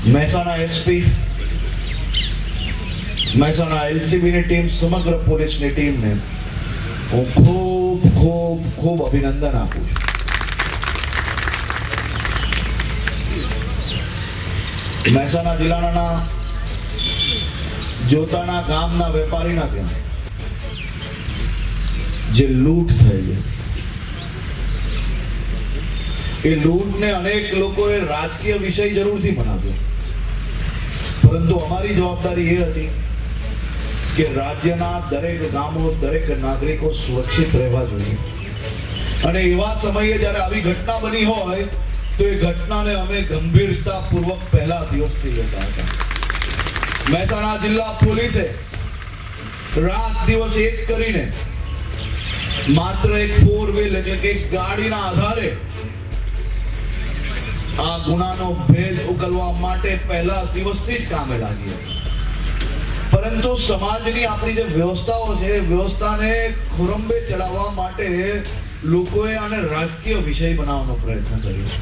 Mehsana SP, Mehsana LCB ની team, સમગ્ર પોલીસની ટીમને હું ખૂબ ખૂબ ખૂબ અભિનંદન આપું છું. મહેસાણા જિલ્લાના જોતાના ગામના વેપારીના ત્યાં જે લૂંટ થઈ એ લૂંટને અનેક લોકોએ રાજકીય વિષય જરૂરથી બનાવ્યો, પરંતુ અમારી જવાબદારી એ હતી કે રાજ્યના દરેક ગામો, દરેક નાગરિકો સુરક્ષિત રહેવા જોઈએ. અને એવા સમયે જ્યારે આવી ઘટના બની હોય તો એ ઘટનાને અમે ગંભીરતાપૂર્વક પહેલા દિવસથી લેતા હતા. મહેસાણા જિલ્લા પોલીસે રાત દિવસ એક કરીને માત્ર એક 4 એટલે કે ગાડીના આધારે આ ગુનાનો ભેદ ઉકેલવા માટે પહેલા દિવસથી જ કામે લાગી હતી. પરંતુ સમાજની આપણી જે વ્યવસ્થાઓ છે, વ્યવસ્થાને ખોરંબે ચડાવવા માટે લોકોએ આને રાજકીય વિષય બનાવવાનો પ્રયત્ન કર્યો.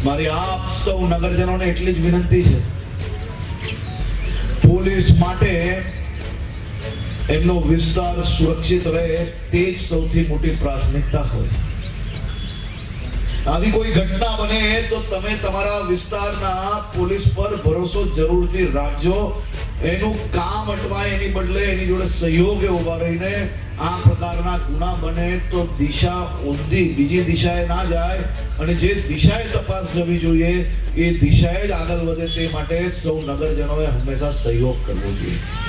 મારી આપ સૌ નગરજનોને એટલી જ વિનંતી છે, પોલીસ માટે એમનો વિસ્તાર સુરક્ષિત રહે તે જ સૌથી મોટી પ્રાથમિકતા હોય. આવી કોઈ ઘટના બને તો તમે તમારા વિસ્તારના પોલીસ પર ભરોસો જરૂરથી રાખજો. એનું કામ અટવાય એની બદલે એની જોડે સહયોગે ઉભા રહીને આ પ્રકારના ગુના બને તો દિશા ઊંધી બીજી દિશાએ ના જાય, અને જે દિશાએ તપાસ જવી જોઈએ એ દિશાએ જ આગળ વધે તે માટે સૌ નગરજનોએ હંમેશા સહયોગ કરવો જોઈએ.